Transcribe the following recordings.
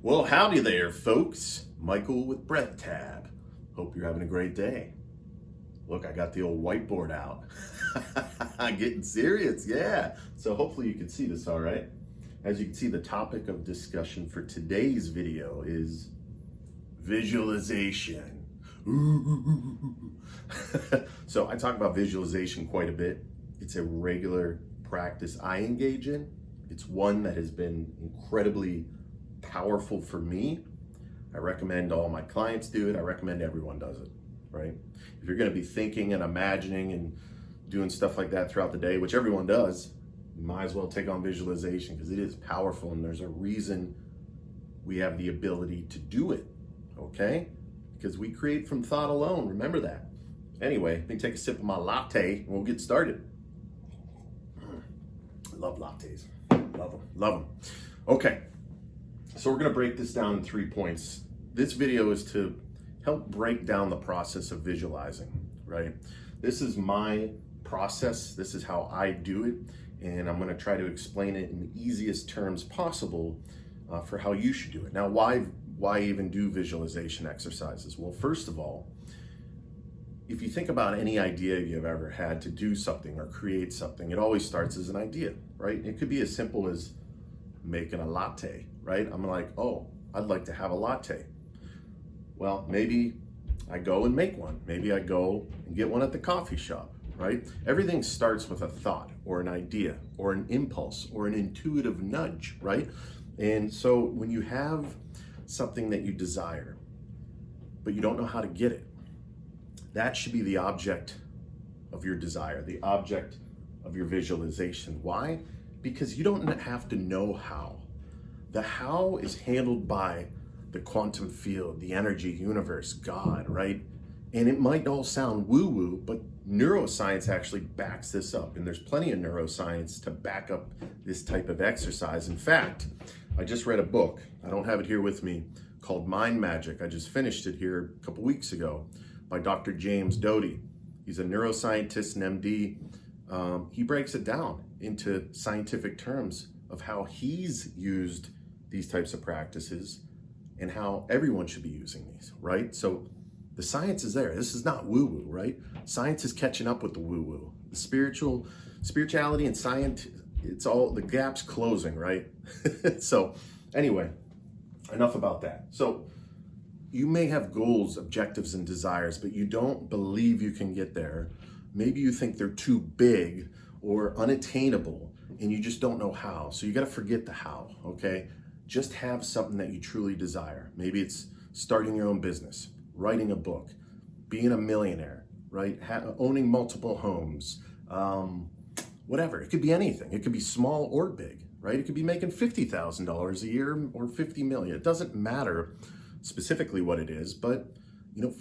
Well, howdy there, folks. Michael with Breath Tab. Hope you're having a great day. Look, I got the old whiteboard out. Getting serious, yeah. So hopefully you can see this all right. As you can see, the topic of discussion for today's video is visualization. So I talk about visualization quite a bit. It's a regular practice I engage in. It's one that has been incredibly powerful for me. I recommend all my clients do it. I recommend everyone does it, right? If you're going to be thinking and imagining and doing stuff like that throughout the day, which everyone does, you might as well take on visualization because it is powerful and there's a reason we have the ability to do it, okay? Because we create from thought alone, remember that. Anyway, let me take a sip of my latte and we'll get started. I love lattes, love them. Okay. So we're going to break this down in 3 points. This video is to help break down the process of visualizing, right? This is my process. This is how I do it. And I'm going to try to explain it in the easiest terms possible for how you should do it. Now, why even do visualization exercises? Well, first of all, if you think about any idea you've ever had to do something or create something, it always starts as an idea, right? It could be as simple as making a latte, right? I'm like, oh, I'd like to have a latte. Well, maybe I go and make one. Maybe I go and get one at the coffee shop, right? Everything starts with a thought or an idea or an impulse or an intuitive nudge, right? And so when you have something that you desire, but you don't know how to get it, that should be the object of your desire, the object of your visualization. Why? Because you don't have to know how. The how is handled by the quantum field, the energy, universe, God, right? And it might all sound woo-woo, but neuroscience actually backs this up. And there's plenty of neuroscience to back up this type of exercise. In fact, I just read a book, I don't have it here with me, called Mind Magic. I just finished it here a couple weeks ago by Dr. James Doty. He's a neuroscientist and MD. He breaks it down into scientific terms of how he's used these types of practices and how everyone should be using these, right? So the science is there. This is not woo-woo, right? Science is catching up with the woo-woo. The spirituality and science, it's all, the gap's closing, right? So anyway, enough about that. So you may have goals, objectives, and desires, but you don't believe you can get there. Maybe you think they're too big or unattainable and you just don't know how. So you got to forget the how, okay? Just have something that you truly desire. Maybe it's starting your own business, writing a book, being a millionaire, right? Owning multiple homes, whatever. It could be anything. It could be small or big, right? It could be making $50,000 a year or 50 million. It doesn't matter specifically what it is, but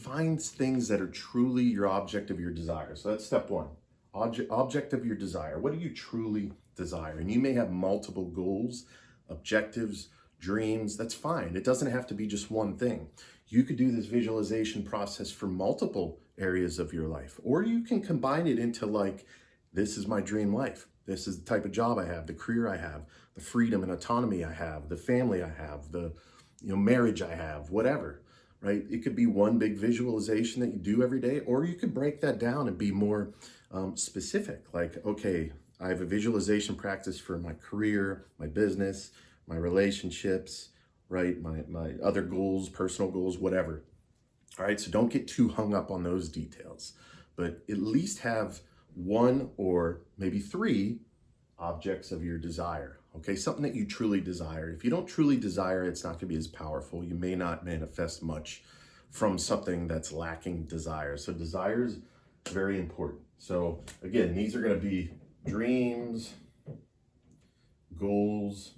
find things that are truly your object of your desire. So that's step one. Object of your desire. What do you truly desire? And you may have multiple goals, objectives, dreams. That's fine. It doesn't have to be just one thing. You could do this visualization process for multiple areas of your life, or you can combine it into like, this is my dream life. This is the type of job I have, the career I have, the freedom and autonomy I have, the family I have, the marriage I have, whatever. Right? It could be one big visualization that you do every day, or you could break that down and be more specific. Like, okay, I have a visualization practice for my career, my business, my relationships, right? My other goals, personal goals, whatever. All right, so don't get too hung up on those details, but at least have one or maybe three objects of your desire. Okay, something that you truly desire. If you don't truly desire, it's not going to be as powerful. You may not manifest much from something that's lacking desire. So desire is very important. So again, these are going to be dreams, goals,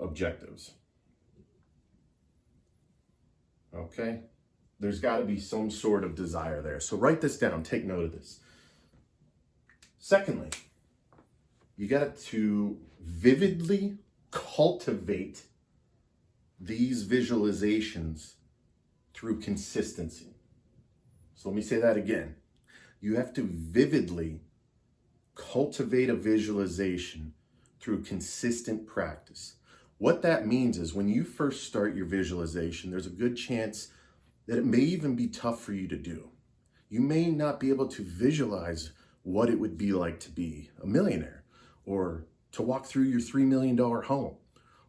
objectives. Okay, there's got to be some sort of desire there. So write this down, take note of this. Secondly, you got to vividly cultivate these visualizations through consistency. So let me say that again. You have to vividly cultivate a visualization through consistent practice. What that means is when you first start your visualization, there's a good chance that it may even be tough for you to do. You may not be able to visualize what it would be like to be a millionaire, or to walk through your $3 million home,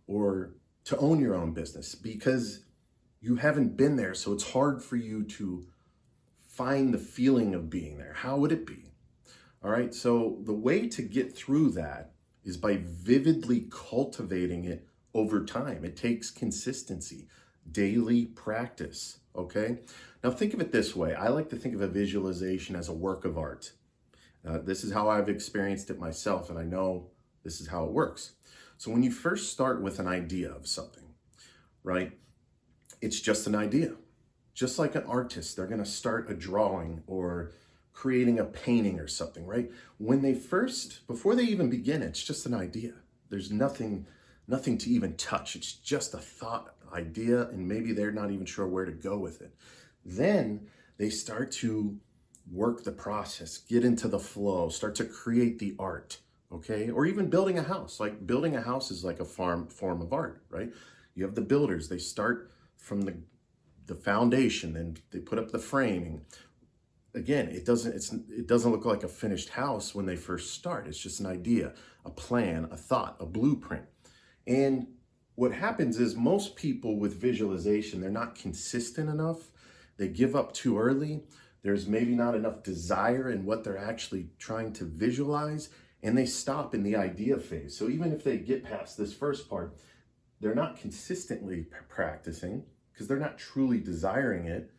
or to own your own business, because you haven't been there. So it's hard for you to find the feeling of being there. How would it be? All right. So the way to get through that is by vividly cultivating it over time. It takes consistency, daily practice. Okay. Now think of it this way. I like to think of a visualization as a work of art. This is how I've experienced it myself, and I know this is how it works. So when you first start with an idea of something, right, it's just an idea. Just like an artist, they're going to start a drawing or creating a painting or something, right? When they first, before they even begin, it's just an idea. There's nothing to even touch. It's just a thought, idea, and maybe they're not even sure where to go with it. Then they start to work the process, get into the flow, start to create the art. Okay, or even building a house. Like building a house is like a form of art, right? You have the builders. They start from the foundation, and they put up the framing. Again, it doesn't look like a finished house when they first start. It's just an idea, a plan, a thought, a blueprint. And what happens is most people with visualization, they're not consistent enough. They give up too early. There's maybe not enough desire in what they're actually trying to visualize, and they stop in the idea phase. So even if they get past this first part, they're not consistently practicing because they're not truly desiring it,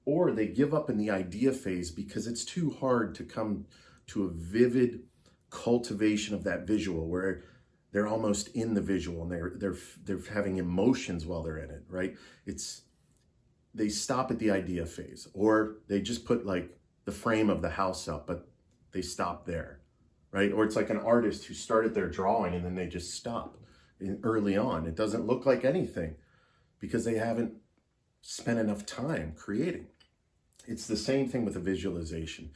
or they give up in the idea phase because it's too hard to come to a vivid cultivation of that visual where they're almost in the visual and they're having emotions while they're in it, right? They stop at the idea phase, or they just put like the frame of the house up, but they stop there, right? Or it's like an artist who started their drawing and then they just stop early on. It doesn't look like anything because they haven't spent enough time creating. It's the same thing with a visualization.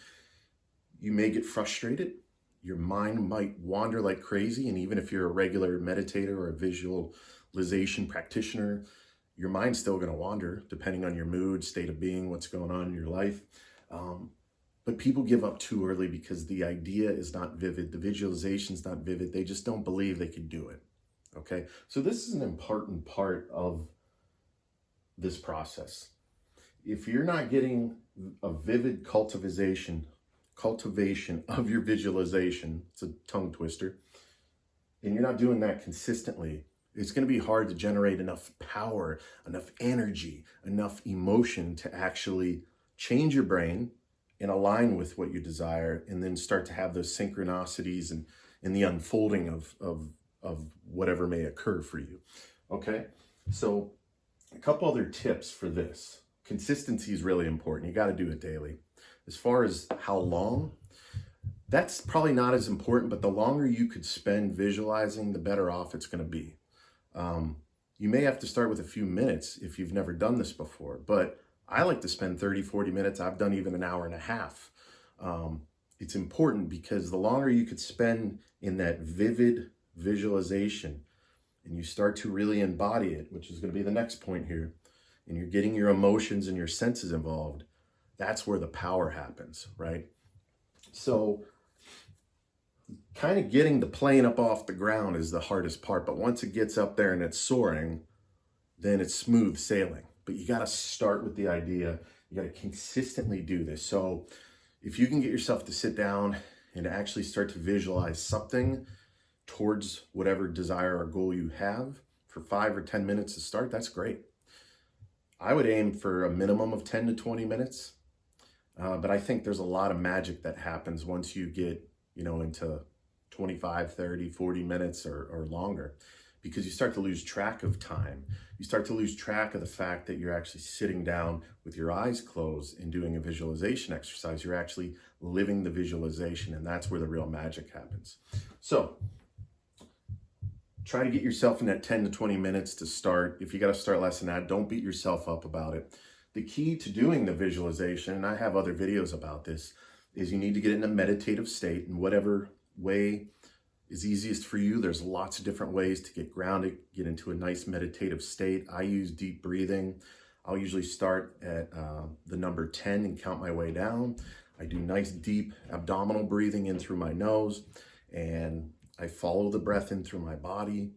You may get frustrated. Your mind might wander like crazy. And even if you're a regular meditator or a visualization practitioner, your mind's still going to wander depending on your mood, state of being, what's going on in your life. But people give up too early because the idea is not vivid. The visualization's not vivid. They just don't believe they could do it. Okay. So this is an important part of this process. If you're not getting a vivid cultivation of your visualization, it's a tongue twister, and you're not doing that consistently, it's going to be hard to generate enough power, enough energy, enough emotion to actually change your brain and align with what you desire, and then start to have those synchronicities and the unfolding of whatever may occur for you. Okay, so a couple other tips for this. Consistency is really important. You got to do it daily. As far as how long, that's probably not as important, but the longer you could spend visualizing, the better off it's going to be. You may have to start with a few minutes if you've never done this before, but I like to spend 30, 40 minutes. I've done even an hour and a half. It's important because the longer you could spend in that vivid visualization and you start to really embody it, which is going to be the next point here, and you're getting your emotions and your senses involved, that's where the power happens, right? So kind of getting the plane up off the ground is the hardest part, but once it gets up there and it's soaring, then it's smooth sailing. But you got to start with the idea. You got to consistently do this. So if you can get yourself to sit down and actually start to visualize something towards whatever desire or goal you have for 5 or 10 minutes to start, that's great. I would aim for a minimum of 10 to 20 minutes. But I think there's a lot of magic that happens once you get, into 25, 30, 40 minutes or longer, because you start to lose track of time. You start to lose track of the fact that you're actually sitting down with your eyes closed and doing a visualization exercise. You're actually living the visualization, and that's where the real magic happens. So try to get yourself in that 10 to 20 minutes to start. If you got to start less than that, don't beat yourself up about it. The key to doing the visualization, and I have other videos about this, is you need to get in a meditative state in whatever way is easiest for you. There's lots of different ways to get grounded, get into a nice meditative state. I use deep breathing. I'll usually start at the number 10 and count my way down. I do nice deep abdominal breathing in through my nose, and I follow the breath in through my body.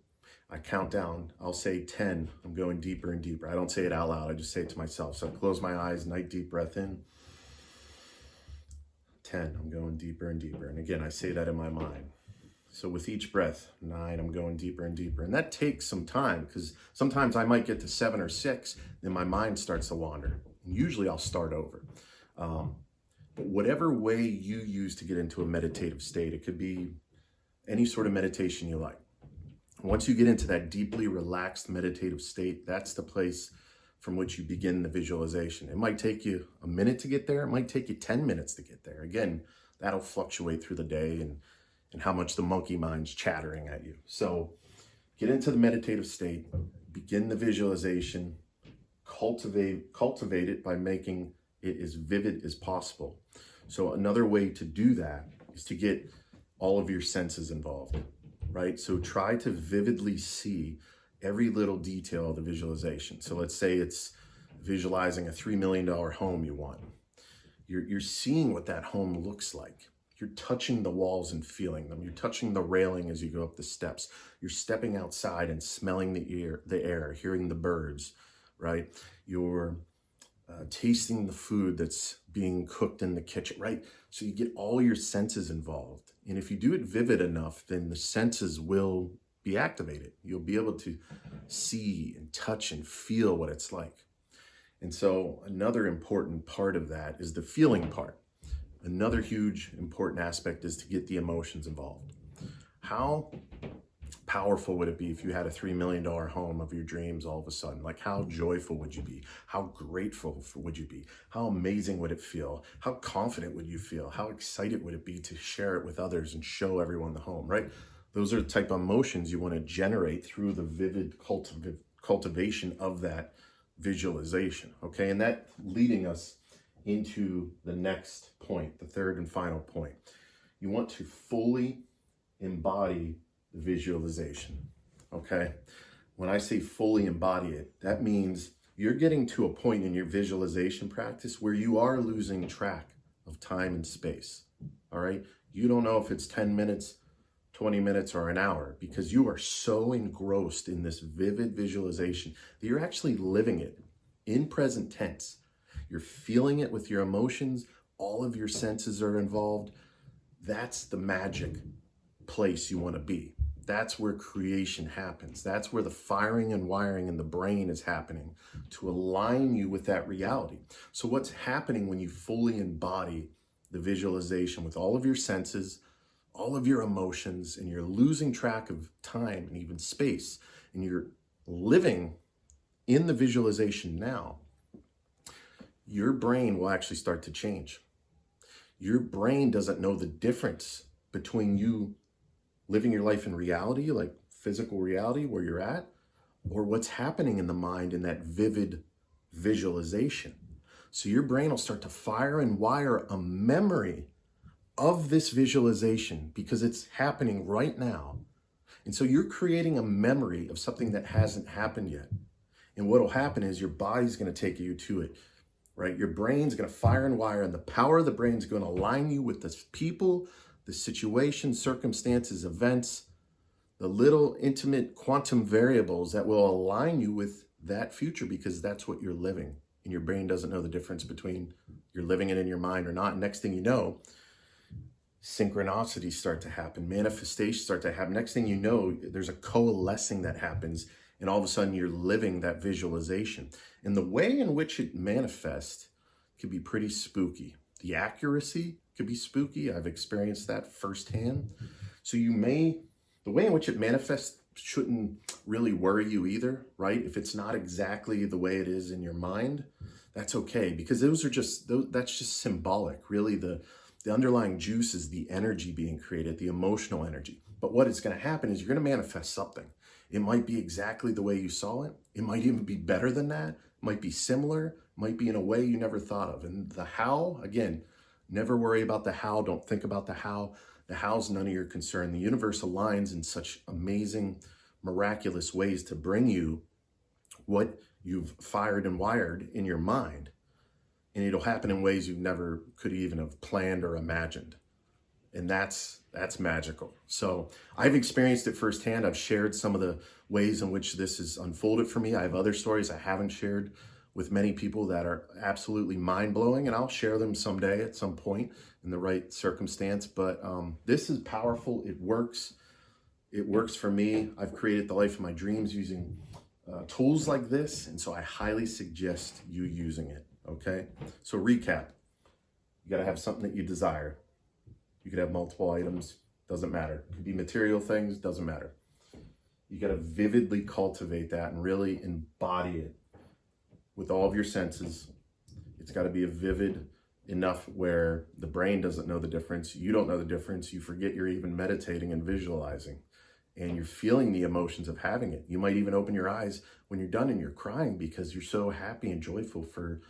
I count down, I'll say 10, I'm going deeper and deeper. I don't say it out loud, I just say it to myself. So I close my eyes, nice deep breath in. 10, I'm going deeper and deeper. And again, I say that in my mind. So with each breath, 9, I'm going deeper and deeper. And that takes some time, because sometimes I might get to 7 or 6, then my mind starts to wander. And usually I'll start over. But whatever way you use to get into a meditative state, it could be any sort of meditation you like. Once you get into that deeply relaxed meditative state, that's the place from which you begin the visualization. It might take you a minute to get there. It might take you 10 minutes to get there. Again, that'll fluctuate through the day and how much the monkey mind's chattering at you. So get into the meditative state, begin the visualization, cultivate it by making it as vivid as possible. So another way to do that is to get all of your senses involved, right? So try to vividly see every little detail of the visualization. So let's say it's visualizing a $3 million home you want. You're seeing what that home looks like. You're touching the walls and feeling them. You're touching the railing as you go up the steps. You're stepping outside and smelling the air, hearing the birds, right? You're tasting the food that's being cooked in the kitchen, right? So you get all your senses involved. And if you do it vivid enough, then the senses will be activated. You'll be able to see and touch and feel what it's like. And so another important part of that is the feeling part. Another huge important aspect is to get the emotions involved. How powerful would it be if you had a $3 million home of your dreams all of a sudden? Like, how joyful would you be? How grateful would you be? How amazing would it feel? How confident would you feel? How excited would it be to share it with others and show everyone the home, right? Those are the type of emotions you want to generate through the vivid cultivation of that visualization, okay? And that leading us into the next point, the third and final point. You want to fully embody the visualization, okay? When I say fully embody it, that means you're getting to a point in your visualization practice where you are losing track of time and space, all right? You don't know if it's 10 minutes, 20 minutes, or an hour, because you are so engrossed in this vivid visualization that you're actually living it in present tense. You're feeling it with your emotions. All of your senses are involved. That's the magic place you want to be. That's where creation happens. That's where the firing and wiring in the brain is happening to align you with that reality. So what's happening when you fully embody the visualization with all of your senses, all of your emotions, and you're losing track of time and even space, and you're living in the visualization now, your brain will actually start to change. Your brain doesn't know the difference between you living your life in reality, like physical reality where you're at, or what's happening in the mind in that vivid visualization. So your brain will start to fire and wire a memory of this visualization because it's happening right now. And so you're creating a memory of something that hasn't happened yet. And what will happen is your body's going to take you to it, right? Your brain's going to fire and wire, and the power of the brain is going to align you with the people, the situations, circumstances, events, the little intimate quantum variables that will align you with that future, because that's what you're living. And your brain doesn't know the difference between you're living it in your mind or not. And next thing you know, synchronicities start to happen, manifestations start to happen. Next thing you know, there's a coalescing that happens, and all of a sudden you're living that visualization. And the way in which it manifests could be pretty spooky. The accuracy could be spooky. I've experienced that firsthand. So the way in which it manifests shouldn't really worry you either, right? If it's not exactly the way it is in your mind, that's okay, because that's just symbolic. Really, the underlying juice is the energy being created, the emotional energy. But what is going to happen is you're going to manifest something. It might be exactly the way you saw it. It might even be better than that. It might be similar. It might be in a way you never thought of. And the how, again, never worry about the how. Don't think about the how. The how's none of your concern. The universe aligns in such amazing, miraculous ways to bring you what you've fired and wired in your mind. And it'll happen in ways you never could even have planned or imagined. And that's magical. So I've experienced it firsthand. I've shared some of the ways in which this has unfolded for me. I have other stories I haven't shared with many people that are absolutely mind-blowing, and I'll share them someday at some point in the right circumstance. But this is powerful. It works. It works for me. I've created the life of my dreams using tools like this, and so I highly suggest you using it, okay? So recap. You got to have something that you desire. You could have multiple items, doesn't matter. It could be material things, doesn't matter. You got to vividly cultivate that and really embody it with all of your senses. It's got to be a vivid enough where the brain doesn't know the difference. You don't know the difference. You forget you're even meditating and visualizing, and you're feeling the emotions of having it. You might even open your eyes when you're done and you're crying because you're so happy and joyful for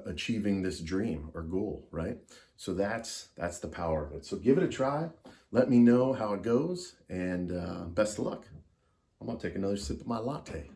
achieving this dream or goal, right? So that's the power of it. So give it a try. Let me know how it goes, and best of luck. I'm gonna take another sip of my latte.